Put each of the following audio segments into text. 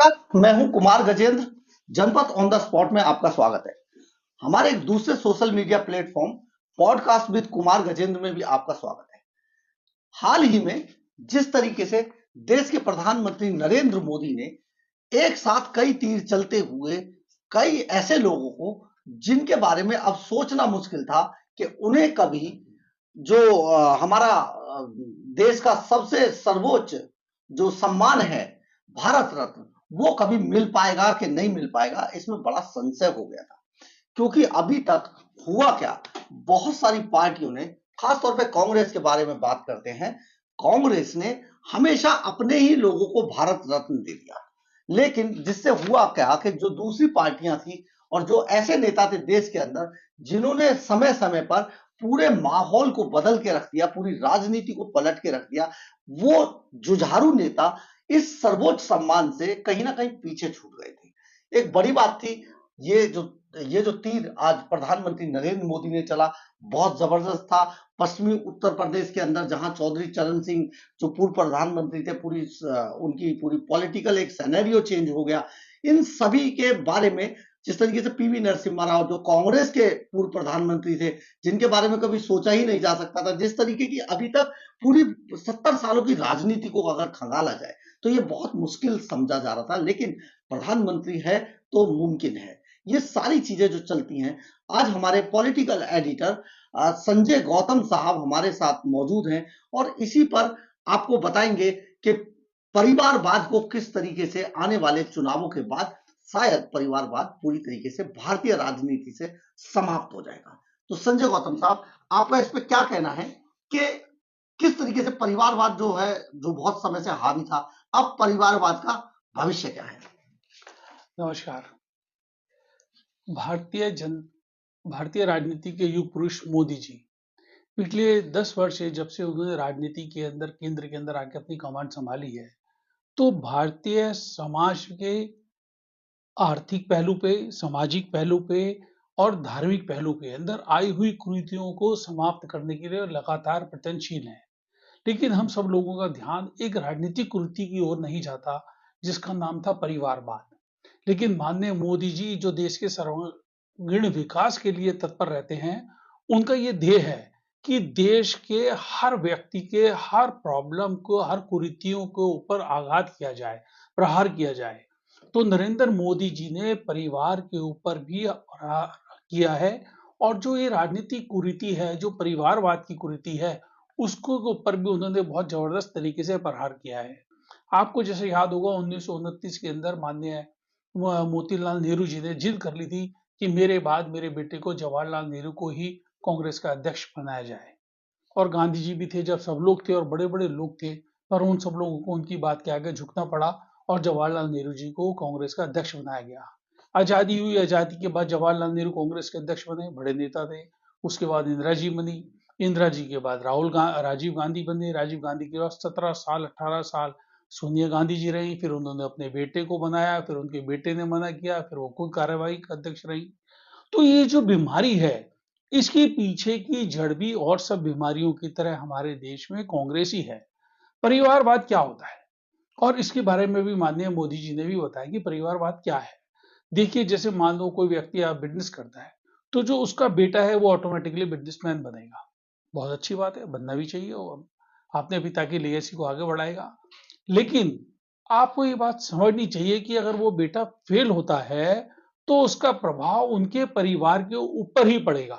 नमस्कार, मैं हूं कुमार गजेंद्र। जनपद ऑन द स्पॉट में आपका स्वागत है। हमारे एक दूसरे social media platform podcast with Kumar Gajendra में भी आपका स्वागत है। हाल ही में जिस तरीके से देश के प्रधानमंत्री नरेंद्र मोदी ने एक साथ कई तीर चलते हुए कई ऐसे लोगों को जिनके बारे में अब सोचना मुश्किल था कि उन्हें कभी जो हमारा देश का सबसे सर्वोच्च जो सम्मान है भारत रत्न, वो कभी मिल पाएगा कि नहीं मिल पाएगा, इसमें बड़ा संशय हो गया था। क्योंकि अभी तक हुआ क्या, बहुत सारी पार्टियों ने, खासतौर पे कांग्रेस के बारे में बात करते हैं, कांग्रेस ने हमेशा अपने ही लोगों को भारत रत्न दे दिया। लेकिन जिससे हुआ क्या कि जो दूसरी पार्टियां थी और जो ऐसे नेता थे देश के अंदर जिन्होंने समय समय पर पूरे माहौल को बदल के रख दिया, पूरी राजनीति को पलट के रख दिया, वो जुझारू नेता इस सर्वोच्च सम्मान से कहीं ना कहीं पीछे छूट गए थे। एक बड़ी बात थी ये जो तीर आज प्रधानमंत्री नरेंद्र मोदी ने चला, बहुत जबरदस्त था। पश्चिमी उत्तर प्रदेश के अंदर जहां चौधरी चरण सिंह जो पूर्व प्रधानमंत्री थे, उनकी पूरी पॉलिटिकल एक सिनेरियो चेंज हो गया। इन सभी के बारे में जिस तरीके से पीवी नरसिम्हा राव जो कांग्रेस के पूर्व प्रधानमंत्री थे, जिनके बारे में कभी सोचा ही नहीं जा सकता था, जिस तरीके की अभी तक पूरी 70 सालों की राजनीति को अगर खंगाला जाए तो ये बहुत मुश्किल समझा जा रहा था। लेकिन प्रधानमंत्री है तो मुमकिन है। ये सारी चीजें जो चलती हैं, आज हमारे पॉलिटिकल एडिटर संजय गौतम साहब हमारे साथ मौजूद हैं और इसी पर आपको बताएंगे कि परिवारवाद को किस तरीके से आने वाले चुनावों के बाद शायद परिवारवाद पूरी तरीके से भारतीय राजनीति से समाप्त हो जाएगा। तो संजय गौतम साहब, आपका इस पे क्या कहना है कि किस तरीके से परिवारवाद जो है, जो बहुत समय से हावी था, अब परिवारवाद का भविष्य क्या है? नमस्कार। भारतीय राजनीति के युग पुरुष मोदी जी पिछले 10 वर्ष से जब से उन्होंने राजनीति के अंदर केंद्र के अंदर आके अपनी कमांड संभाली है, तो भारतीय समाज के आर्थिक पहलू पे, सामाजिक पहलू पे और धार्मिक पहलू के अंदर आई हुई कुरीतियों को समाप्त करने के लिए लगातार प्रयत्नशील हैं। लेकिन हम सब लोगों का ध्यान एक राजनीतिक कुरीति की ओर नहीं जाता, जिसका नाम था परिवारवाद। लेकिन माननीय मोदी जी जो देश के सर्वांगीण विकास के लिए तत्पर रहते हैं, उनका ये ध्येय है कि देश के हर व्यक्ति के हर प्रॉब्लम को, हर कुरीतियों के ऊपर आघात किया जाए, प्रहार किया जाए। तो नरेंद्र मोदी जी ने परिवार के ऊपर भी प्रहार किया है और जो ये राजनीतिक कुरीति है, जो परिवारवाद की कुरीति है, उसको के ऊपर भी उन्होंने बहुत जबरदस्त तरीके से प्रहार किया है। आपको जैसे याद होगा 1929 के अंदर माननीय मोतीलाल नेहरू जी ने जिद कर ली थी कि मेरे बाद मेरे बेटे को जवाहरलाल नेहरू को ही कांग्रेस का अध्यक्ष बनाया जाए। और गांधी जी भी थे, जब सब लोग थे और बड़े बड़े लोग थे, पर उन सब लोगों को उनकी बात के आगे झुकना पड़ा और जवाहरलाल नेहरू जी को कांग्रेस का अध्यक्ष बनाया गया। आजादी हुई, आजादी के बाद जवाहरलाल नेहरू कांग्रेस के अध्यक्ष बने, बड़े नेता थे। उसके बाद इंदिरा जी बनी, इंदिरा जी के बाद राजीव गांधी बने, राजीव गांधी के बाद 17 साल 18 साल सोनिया गांधी जी रही, फिर उन्होंने अपने बेटे को बनाया, फिर उनके बेटे ने मना किया, फिर वो खुद कार्यवाही अध्यक्ष रही। तो ये जो बीमारी है, इसके पीछे की जड़ भी और सब बीमारियों की तरह हमारे देश में कांग्रेस ही है। परिवारवाद क्या होता है और इसके बारे में भी माननीय मोदी जी ने भी बताया कि परिवारवाद क्या है। देखिए, जैसे मान लो कोई व्यक्ति आप बिजनेस करता है, तो जो उसका बेटा है वो ऑटोमेटिकली बिजनेसमैन बनेगा। बहुत अच्छी बात है, बनना भी चाहिए। वो अपने पिता की लेगेसी को आगे बढ़ाएगा। लेकिन आपको ये बात समझनी चाहिए कि अगर वो बेटा फेल होता है, तो उसका प्रभाव उनके परिवार के ऊपर ही पड़ेगा।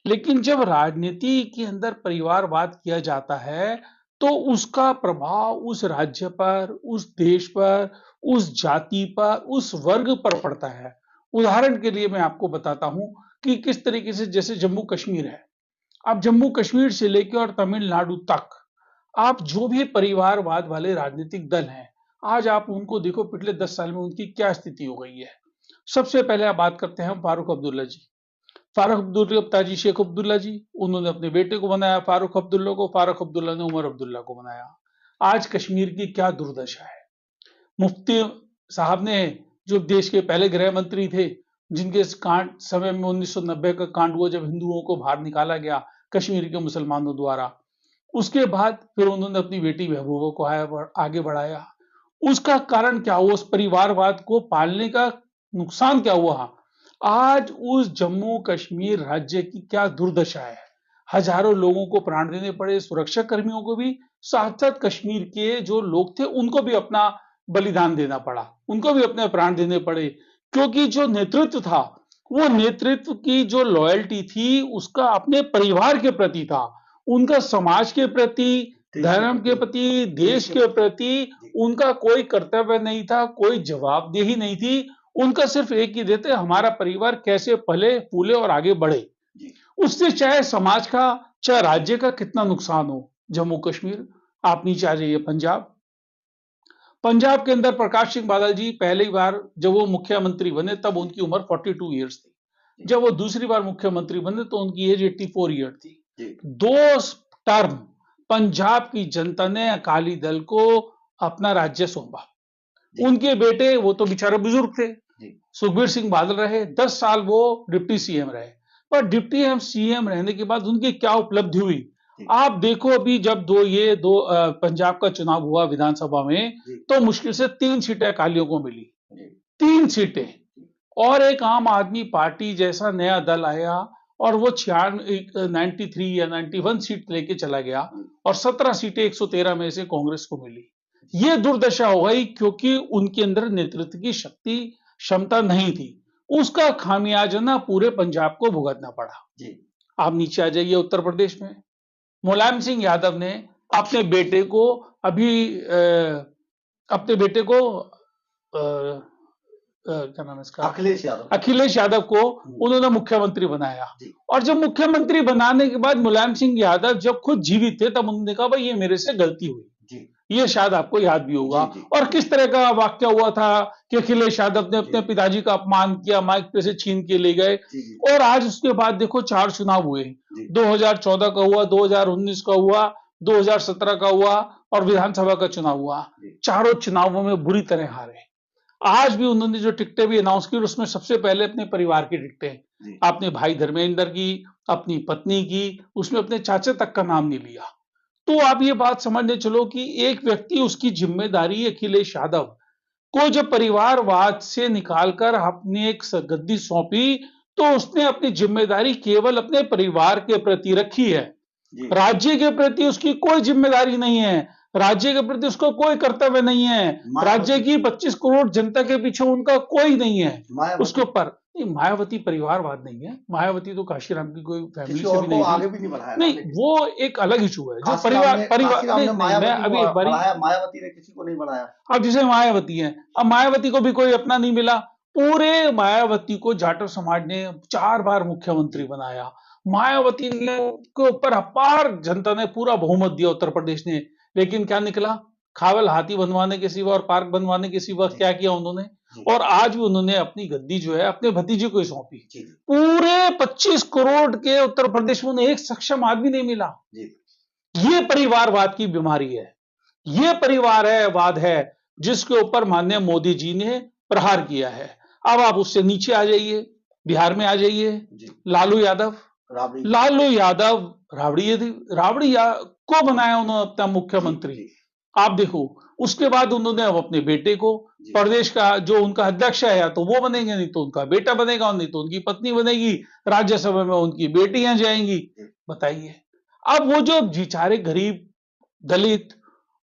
लेकिन जब राजनीति के अंदर परिवारवाद किया जाता है, तो उसका प्रभाव उस राज्य पर, उस देश पर, उस जाति पर, उस वर्ग पर पड़ता है। उदाहरण के लिए मैं आपको बताता हूं कि किस तरीके से, जैसे जम्मू कश्मीर है। अब जम्मू कश्मीर से लेकर और तमिलनाडु तक आप जो भी परिवारवाद वाले राजनीतिक दल हैं, आज आप उनको देखो पिछले 10 साल में उनकी क्या स्थिति हो गई है। सबसे पहले आप बात करते हैं फारूक अब्दुल्ला जी। फारूक अब्दुल्ला ताजी शेख अब्दुल्ला जी, उन्होंने अपने बेटे को बनाया फारूक अब्दुल्ला को, फारूक अब्दुल्ला ने उमर अब्दुल्ला को बनाया। आज कश्मीर की क्या दुर्दशा है। मुफ्ती साहब ने, जो देश के पहले गृह मंत्री थे, जिनके कांड समय में 1990 का कांड हुआ जब हिंदुओं को बाहर निकाला गया कश्मीर के मुसलमानों द्वारा, उसके बाद फिर उन्होंने अपनी बेटी महबूबा को आगे बढ़ाया। उसका कारण क्या हुआ, उस परिवारवाद को पालने का नुकसान क्या हुआ। आज उस जम्मू कश्मीर राज्य की क्या दुर्दशा है। हजारों लोगों को प्राण देने पड़े, सुरक्षा कर्मियों को भी, साथ साथ कश्मीर के जो लोग थे उनको भी अपना बलिदान देना पड़ा, उनको भी अपने प्राण देने पड़े, क्योंकि जो नेतृत्व था वो नेतृत्व की जो लॉयल्टी थी उसका अपने परिवार के प्रति था, उनका समाज के प्रति, धर्म के प्रति, देश के प्रति उनका कोई कर्तव्य नहीं था, कोई जवाबदेही नहीं थी। उनका सिर्फ एक ही देते, हमारा परिवार कैसे पले फूले और आगे बढ़े। उससे चाहे समाज का चाहे राज्य का कितना नुकसान हो। जम्मू कश्मीर, आप नीचे आ जाइए पंजाब। पंजाब के अंदर प्रकाश सिंह बादल जी पहली बार जब वो मुख्यमंत्री बने तब उनकी उम्र 42 ईयर्स थी। जब वो दूसरी बार मुख्यमंत्री बने तो उनकी एज 84 ईयर थी। 2 टर्म पंजाब की जनता ने अकाली दल को अपना राज्य सौंपा। उनके बेटे, वो तो बेचारे बुजुर्ग थे, सुखबीर सिंह बादल रहे, 10 साल वो डिप्टी सीएम रहे। पर डिप्टी सीएम रहने के बाद उनकी क्या उपलब्धि हुई आप देखो। अभी जब पंजाब का चुनाव हुआ विधानसभा में तो मुश्किल से 3 सीटें अकालियों को मिली, 3 सीटें, और एक आम आदमी पार्टी जैसा नया दल आया और वो 93 या 91 सीट लेके चला गया और 17 सीटें 113 में से कांग्रेस को मिली। ये दुर्दशा हो गई क्योंकि उनके अंदर नेतृत्व की शक्ति क्षमता नहीं थी। उसका खामियाजा ना पूरे पंजाब को भुगतना पड़ा। आप नीचे आ जाइए उत्तर प्रदेश में। मुलायम सिंह यादव ने अपने बेटे को क्या नाम है इसका, अखिलेश यादव को उन्होंने मुख्यमंत्री बनाया। और जब मुख्यमंत्री बनाने के बाद मुलायम सिंह यादव जब खुद जीवित थे तब उन्होंने कहा भाई ये मेरे से गलती हुई। ये शायद आपको याद भी होगा। और किस तरह का वाक्य हुआ था कि अखिलेश यादव ने अपने पिताजी का अपमान किया, माइक पे से छीन के ले गए। और आज उसके बाद देखो 4 चुनाव हुए, 2014 का हुआ, 2019 का हुआ, 2017 का हुआ और विधानसभा का चुनाव हुआ। चारों चुनावों में बुरी तरह हारे। आज भी उन्होंने जो टिकटें भी अनाउंस की उसमें सबसे पहले अपने परिवार की टिकटें, अपने भाई धर्मेंद्र की, अपनी पत्नी की, उसमें अपने चाचा तक का नाम नहीं लिया। तो आप ये बात समझने चलो कि एक व्यक्ति, उसकी जिम्मेदारी अखिलेश यादव को जब परिवारवाद से निकालकर अपने एक गद्दी सौंपी तो उसने अपनी जिम्मेदारी केवल अपने परिवार के प्रति रखी है। राज्य के प्रति उसकी कोई जिम्मेदारी नहीं है, राज्य के प्रति उसका कोई कर्तव्य नहीं है। राज्य की 25 करोड़ जनता के पीछे उनका कोई नहीं है। उसके ऊपर मायावती परिवारवाद नहीं है, मायावती तो काशीराम की कोई फैमिली से भी नहीं आगे भी नहीं बढ़ाया। नहीं, वो एक अलग इशू है जो मायावती ने किसी को नहीं बढ़ाया। अब जैसे मायावती है, अब मायावती को भी कोई अपना नहीं मिला। पूरे मायावती को जाटव समाज ने 4 बार मुख्यमंत्री बनाया। मायावती के ऊपर अपार जनता ने पूरा बहुमत दिया उत्तर प्रदेश ने, लेकिन क्या निकला? खावल हाथी बनवाने के सिवा और पार्क बनवाने के सिवा क्या किया उन्होंने? और आज भी उन्होंने अपनी गद्दी जो है अपने भतीजे को ही सौंपी। पूरे 25 करोड़ के उत्तर प्रदेश में एक सक्षम आदमी नहीं मिला। ये परिवारवाद की बीमारी है, ये परिवारवाद है जिसके ऊपर माननीय मोदी जी ने प्रहार किया है। अब आप उससे नीचे आ जाइए, बिहार में आ जाइए। लालू यादव राबड़ी को बनाया उन्होंने अपना मुख्यमंत्री। आप देखो, उसके बाद उन्होंने अब अपने बेटे को प्रदेश का जो उनका अध्यक्ष है, या तो वो बनेंगे, नहीं तो उनका बेटा बनेगा, नहीं तो उनकी पत्नी बनेगी। राज्यसभा में उनकी बेटियां जाएंगी। बताइए, अब वो जो बेचारे गरीब, दलित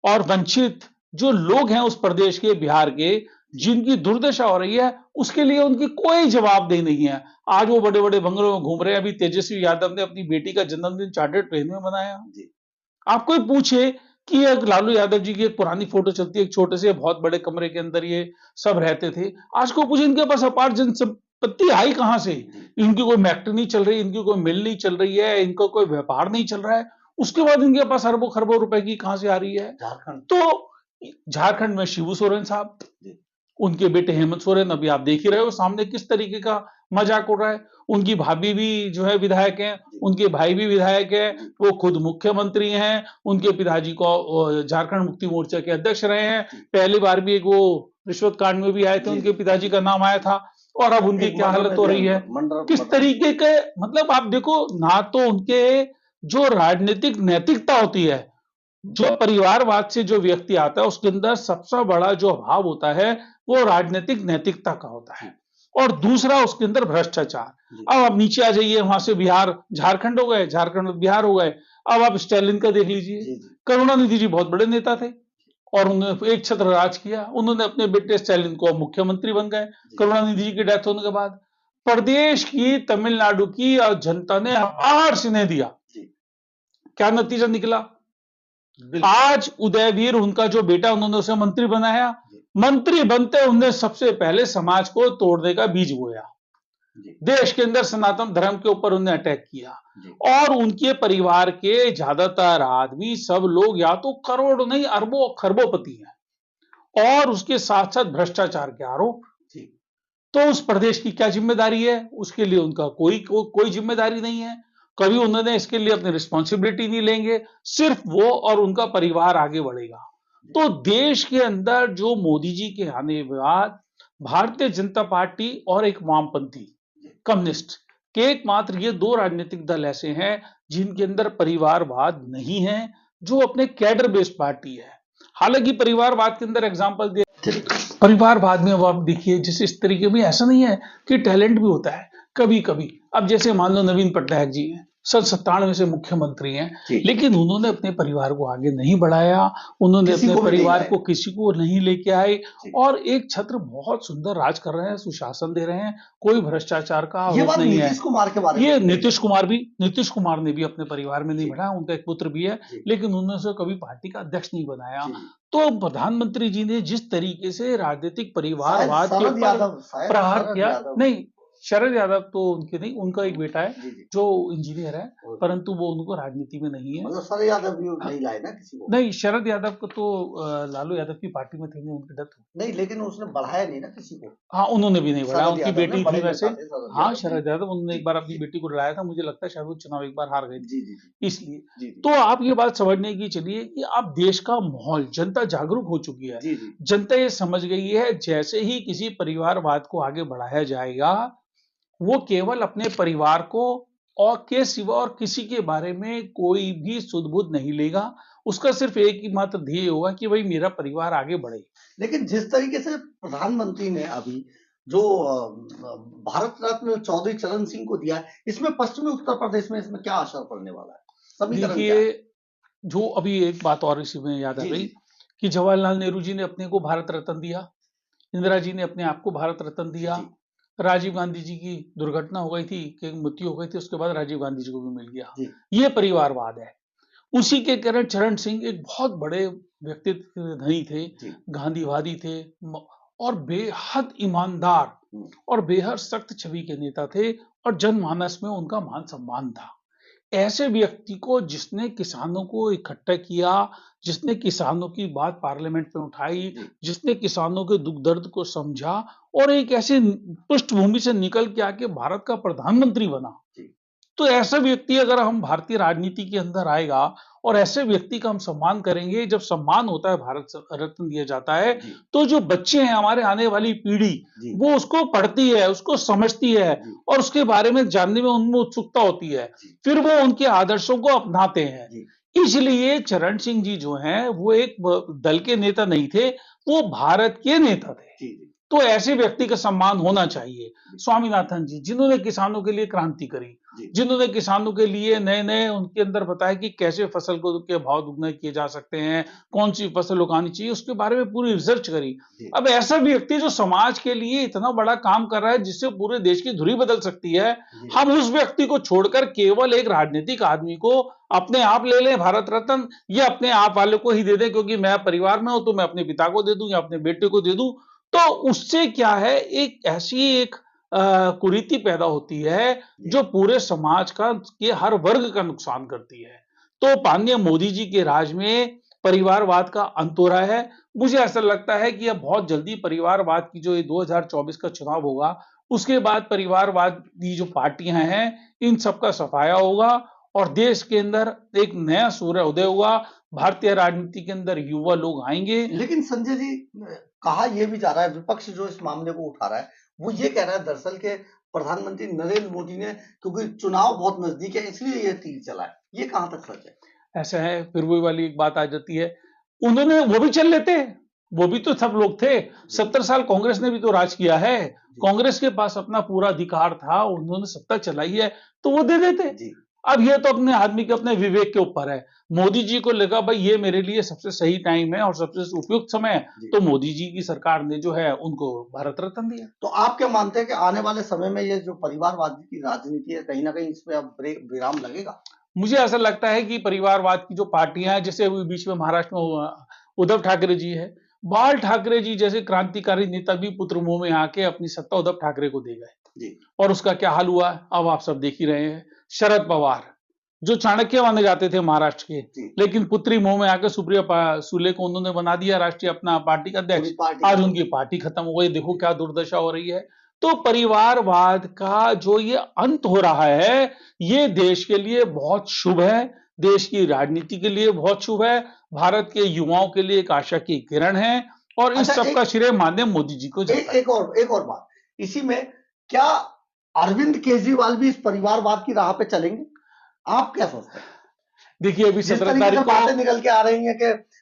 और वंचित जो लोग हैं उस प्रदेश के, बिहार के, जिनकी दुर्दशा हो रही है, उसके लिए उनकी कोई जवाबदेही नहीं है। आज वो बड़े बड़े बंगलों में घूम रहे हैं। अभी तेजस्वी यादव ने अपनी बेटी का जन्मदिन चार्टर्ड ट्रेन में मनाया। आप कोई पूछे कि एक लालू यादव जी की एक पुरानी फोटो चलती है, एक छोटे से बहुत बड़े कमरे के अंदर ये सब रहते थे। आज को पूछे इनके पास अपार जनसंपत्ति आई कहां से? इनकी कोई फैक्ट्री नहीं चल रही, इनकी कोई मिल नहीं चल रही है, इनका कोई व्यापार नहीं चल रहा है। उसके बाद इनके पास अरबों खरबों रुपए की कहां से आ रही है? तो झारखंड में शिबू सोरेन साहब, उनके बेटे हेमंत सोरेन, अभी आप देख ही रहे हो सामने किस तरीके का मजाक उड़ रहा है। उनकी भाभी भी जो है विधायक हैं, उनके भाई भी विधायक हैं, वो खुद मुख्यमंत्री हैं। उनके पिताजी को झारखंड मुक्ति मोर्चा के अध्यक्ष रहे हैं। पहली बार भी एक वो रिश्वत कांड में भी आए थे, उनके पिताजी का नाम आया था। और अब उनकी क्या हालत हो रही है, किस तरीके के, मतलब आप देखो ना, तो उनके जो राजनीतिक नैतिकता होती है जो परिवारवाद से जो व्यक्ति आता है उसके अंदर सबसे बड़ा जो अभाव होता है वो राजनीतिक नैतिकता का होता है, और दूसरा उसके अंदर भ्रष्टाचार। अब आप नीचे आ जाइए, वहां से बिहार, झारखंड हो गए, झारखंड बिहार हो गए। अब आप स्टालिन का देख लीजिए, करुणानिधि जी बहुत बड़े नेता थे और उन्होंने एक छत्र राज किया। उन्होंने अपने बेटे स्टालिन को मुख्यमंत्री बन गए करुणानिधि जी की डेथ होने के बाद। प्रदेश की, तमिलनाडु की जनता ने अपार स्नेह दिया। क्या नतीजा निकला? आज उदयवीर, उनका जो बेटा, उन्होंने उसे मंत्री बनाया। मंत्री बनते उन्होंने सबसे पहले समाज को तोड़ने का बीज बोया। देश के अंदर सनातन धर्म के ऊपर उन्होंने अटैक किया, और उनके परिवार के ज्यादातर आदमी, सब लोग या तो करोड़ नहीं अरबों खरबोपति हैं, और उसके साथ साथ भ्रष्टाचार के आरोप। तो उस प्रदेश की क्या जिम्मेदारी है? उसके लिए उनका कोई जिम्मेदारी नहीं है। कभी उन्होंने इसके लिए अपनी रिस्पॉन्सिबिलिटी नहीं लेंगे। सिर्फ वो और उनका परिवार आगे बढ़ेगा। तो देश के अंदर जो मोदी जी के आने के बाद भारतीय जनता पार्टी और एक वामपंथी कम्युनिस्ट के एकमात्र ये दो राजनीतिक दल ऐसे हैं जिनके अंदर परिवारवाद नहीं है, जो अपने कैडर बेस्ड पार्टी है। हालांकि परिवारवाद के अंदर एग्जांपल दे, परिवारवाद में वो आप देखिए, जैसे इस तरीके में ऐसा नहीं है कि टैलेंट भी होता है कभी कभी। अब जैसे मान लो नवीन पटनायक जी हैं, सन 97 से मुख्यमंत्री हैं, लेकिन उन्होंने अपने परिवार को आगे नहीं बढ़ाया, उन्होंने अपने परिवार को किसी को नहीं लेके आए, और एक छत्र बहुत सुंदर राज कर रहे हैं, सुशासन दे रहे हैं, कोई भ्रष्टाचार का आरोप नहीं है। ये नीतीश कुमार ने भी अपने परिवार में नहीं बढ़ाया, उनका एक पुत्र भी है, लेकिन उन्होंने उसे कभी पार्टी का अध्यक्ष नहीं बनाया। तो प्रधानमंत्री जी ने जिस तरीके से राजनीतिक परिवारवाद के ऊपर प्रहार किया, नहीं शरद यादव तो उनके नहीं, उनका एक बेटा है जो इंजीनियर है, परंतु वो उनको राजनीति में नहीं है। मतलब शरद यादव भी नहीं लाए ना किसी को? नहीं, शरद यादव को तो लालू यादव की पार्टी में थे, उनकी डेथ नहीं, लेकिन उसने बढ़ाया नहीं ना किसी को। हाँ, उन्होंने भी नहीं बढ़ाया, उनकी बेटी थी वैसे। हाँ, शरद यादव, उन्होंने एक बार अपनी बेटी को लाया था, मुझे लगता है शायद वो चुनाव एक बार हार गए थे, इसलिए। तो आप ये बात समझने की चलिए कि आप देश का माहौल, जनता जागरूक हो चुकी है। जनता ये समझ गई है, जैसे ही किसी परिवारवाद को आगे बढ़ाया जाएगा, वो केवल अपने परिवार को और के सिवा और किसी के बारे में कोई भी सुध-बुध नहीं लेगा। उसका सिर्फ एक ही मात्र ध्येय होगा कि भाई मेरा परिवार आगे बढ़े। लेकिन जिस तरीके से प्रधानमंत्री ने अभी जो भारत रत्न चौधरी चरण सिंह को दिया है, इसमें पश्चिमी उत्तर प्रदेश में इसमें क्या असर पड़ने वाला है? देखिए, जो अभी एक बात और इसी में याद आ गई कि जवाहरलाल नेहरू जी ने अपने को भारत रत्न दिया, इंदिरा जी ने अपने आप को भारत रत्न दिया, राजीव गांधी जी की दुर्घटना हो गई थी कि मृत्यु हो गई थी, उसके बाद राजीव गांधी जी को भी मिल गया। ये परिवारवाद है। उसी के कारण चरण सिंह एक बहुत बड़े व्यक्तित्व धनी थे, गांधीवादी थे, और बेहद ईमानदार और बेहद सख्त छवि के नेता थे, और जनमानस में उनका मान सम्मान था। ऐसे व्यक्ति को, जिसने किसानों को इकट्ठा किया, जिसने किसानों की बात पार्लियामेंट में उठाई, जिसने किसानों के दुख दर्द को समझा, और एक ऐसी पृष्ठभूमि से निकल के आके भारत का प्रधानमंत्री बना, तो ऐसा व्यक्ति अगर हम भारतीय राजनीति के अंदर आएगा और ऐसे व्यक्ति का हम सम्मान करेंगे, जब सम्मान होता है, भारत रत्न दिया जाता है, तो जो बच्चे हैं, हमारे आने वाली पीढ़ी, वो उसको पढ़ती है, उसको समझती है, और उसके बारे में जानने में उनमें उत्सुकता होती है, फिर वो उनके आदर्शों को अपनाते हैं। इसलिए चरण सिंह जी जो हैं, वो एक दल के नेता नहीं थे, वो भारत के नेता थे। तो ऐसे व्यक्ति का सम्मान होना चाहिए। स्वामीनाथन जी, जिन्होंने किसानों के लिए क्रांति करी, जिन्होंने किसानों के लिए नए-नए उनके अंदर बताया कि कैसे फसल को के भाव दुगने किए जा सकते हैं, कौन सी फसल उगानी चाहिए, उसके बारे में पूरी रिसर्च करी। अब ऐसा व्यक्ति जो समाज के लिए इतना बड़ा काम कर रहा है, जिससे पूरे देश की धुरी बदल सकती है, हम उस व्यक्ति को छोड़कर केवल एक राजनीतिक आदमी को अपने आप ले लें भारत रत्न, या अपने आप वाले को ही दे दें क्योंकि मैं परिवार में हूं तो मैं अपने पिता को दे दूं या अपने बेटे को दे दूं, तो उससे क्या है, एक ऐसी एक कुरीति पैदा होती है जो पूरे समाज का, के हर वर्ग का नुकसान करती है। तो माननीय मोदी जी के राज में परिवारवाद का अंत हो रहा है। मुझे ऐसा लगता है कि अब बहुत जल्दी परिवारवाद की जो 2024 का चुनाव होगा, उसके बाद परिवारवादी जो पार्टियां हैं, इन सबका सफाया होगा, और देश के अंदर एक नया सूर्य उदय होगा। भारतीय राजनीति के अंदर युवा लोग आएंगे। लेकिन संजय जी, कहा यह भी जा रहा है, विपक्ष जो इस मामले को उठा रहा है, वो ये कह रहा है दरअसल के प्रधानमंत्री नरेंद्र मोदी ने, क्योंकि चुनाव बहुत नजदीक है, इसलिए ये तीर चला है। ये कहां तक सच है? ऐसा है। फिर वही वाली एक बात आ जाती है, उन्होंने वो भी चल लेते, वो भी तो सब लोग थे। 70 साल कांग्रेस ने भी तो राज किया है, कांग्रेस के पास अपना पूरा अधिकार था, उन्होंने सत्ता चलाई है, तो वो दे देते। अब ये तो अपने आदमी के अपने विवेक के ऊपर है। मोदी जी को लगा भाई ये मेरे लिए सबसे सही टाइम है और सबसे उपयुक्त समय है, तो मोदी जी की सरकार ने जो है उनको भारत रत्न दिया। तो आप क्या मानते हैं कि आने वाले समय में ये जो परिवारवाद की राजनीति है, कहीं ना कहीं इस पे अब विराम लगेगा? मुझे ऐसा लगता है कि परिवारवाद की जो पार्टियां हैं, जैसे अभी बीच में महाराष्ट्र में उद्धव ठाकरे जी है, बाल ठाकरे जी जैसे क्रांतिकारी नेता भी पुत्र मुंह में आके अपनी सत्ता उद्धव ठाकरे को दे गए, और उसका क्या हाल हुआ अब आप सब देख ही रहे हैं। शरद पवार जो चाणक्य माने जाते थे महाराष्ट्र के, लेकिन पुत्री मुंह में आकर सुप्रिया सुले को उन्होंने बना दिया राष्ट्रीय अपना पार्टी का अध्यक्ष। आज उनकी पार्टी खत्म हो गई, देखो क्या दुर्दशा हो रही है। तो परिवारवाद का जो ये अंत हो रहा है, ये देश के लिए बहुत शुभ है, देश की राजनीति के लिए बहुत शुभ है, भारत के युवाओं के लिए एक आशा की किरण है, और इस सब का श्रेय माननीय मोदी जी को जाता है। एक और बात इसी में, क्या अरविंद केजरीवाल भी इस परिवारवाद की राह पे चलेंगे? आप क्या सोचते हैं? देखिए अभी 17 तारीख को बातें निकल के आ रही हैं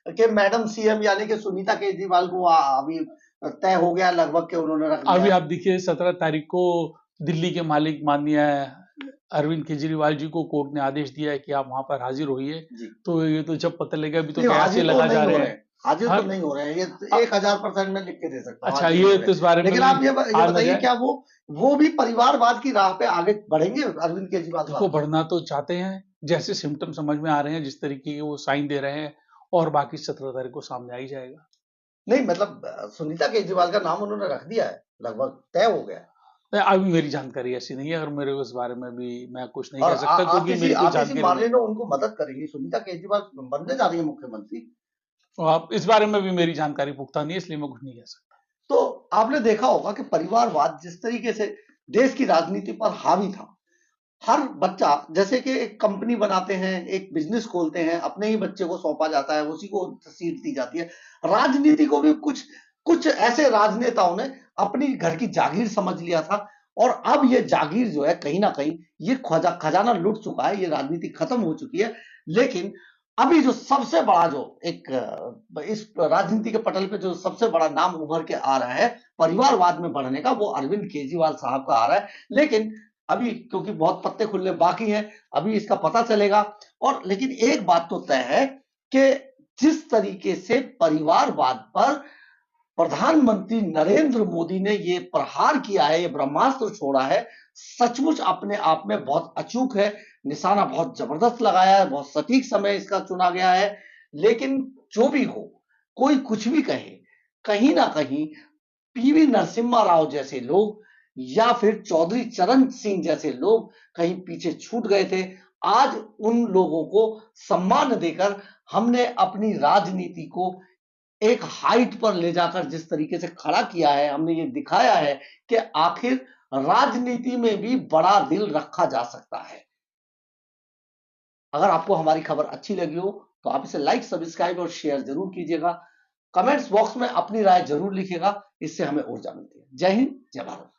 कि मैडम सीएम यानी कि सुनीता केजरीवाल को अभी तय हो गया लगभग के उन्होंने रख दिया। अभी आप देखिए 17 तारीख को दिल्ली के मालिक माननीय अरविंद केजरीवाल जी को कोर्ट ने आदेश दिया है कि आप वहां पर हाजिर होइए। तो ये तो जब पता लगा अभी तो कैसे लगा जा रहे हैं, हाजिर तो नहीं हो रहे हैं, ये 1000% में लिख के दे सकता हूं। अच्छा, ये तो इस बारे में, लेकिन आप ये बताइए क्या वो भी परिवारवाद की राह पे आगे बढ़ेंगे अरविंद केजरीवाल? देखो बढ़ना तो चाहते हैं, जैसे सिम्टम समझ में आ रहे हैं, जिस तरीके के वो साइन दे रहे हैं, और बाकी 17 तारीख को सामने आ ही जाएगा। नहीं मतलब सुनीता केजरीवाल का नाम उन्होंने रख दिया है, लगभग तय हो गया। अभी मेरी जानकारी ऐसी नहीं है, अगर मेरे इस बारे में भी मैं कुछ नहीं कह सकता, क्योंकि मेरी कोई जानकारी नहीं। उनको मदद करेंगी, सुनीता केजरीवाल बनने जा रही है मुख्यमंत्री। आप इस बारे में भी मेरी जानकारी पुख्ता नहीं है, इसलिए मैं कुछ नहीं कह सकता। तो आपने देखा होगा कि परिवारवाद जिस तरीके से देश की राजनीति पर हावी था, हर बच्चा जैसे कि एक कंपनी बनाते हैं, एक बिजनेस खोलते हैं, अपने ही बच्चे को सौंपा जाता है, उसी को सीट दी जाती है। राजनीति को भी कुछ ऐसे राजनेताओं ने अपनी घर की जागीर समझ लिया था, और अब ये जागीर जो है कहीं ना कहीं ये खजाना लुट चुका है, ये राजनीति खत्म हो चुकी है। लेकिन अभी जो सबसे बड़ा जो एक इस राजनीति के पटल पे जो सबसे बड़ा नाम उभर के आ रहा है परिवारवाद में बढ़ने का, वो अरविंद केजरीवाल साहब का आ रहा है। लेकिन अभी क्योंकि बहुत पत्ते खुलने बाकी हैं, अभी इसका पता चलेगा। और लेकिन एक बात तो तय है कि जिस तरीके से परिवारवाद पर प्रधानमंत्री नरेंद्र मोदी ने ये प्रहार किया है, ये ब्रह्मास्त्र छोड़ा है, सचमुच अपने आप में बहुत अचूक है। निशाना बहुत जबरदस्त लगाया है, बहुत सटीक समय इसका चुना गया है। लेकिन जो भी हो, कोई कुछ भी कहे, कहीं ना कहीं पीवी नरसिम्हा राव जैसे लोग या फिर चौधरी चरण सिंह जैसे लोग कहीं पीछे छूट गए थे। आज उन लोगों को सम्मान देकर हमने अपनी राजनीति को एक हाइट पर ले जाकर जिस तरीके से खड़ा किया है, हमने ये दिखाया है कि आखिर राजनीति में भी बड़ा दिल रखा जा सकता है। अगर आपको हमारी खबर अच्छी लगी हो तो आप इसे लाइक, सब्सक्राइब और शेयर जरूर कीजिएगा। कमेंट्स बॉक्स में अपनी राय जरूर लिखिएगा, इससे हमें ऊर्जा मिलती है। जय हिंद, जय भारत।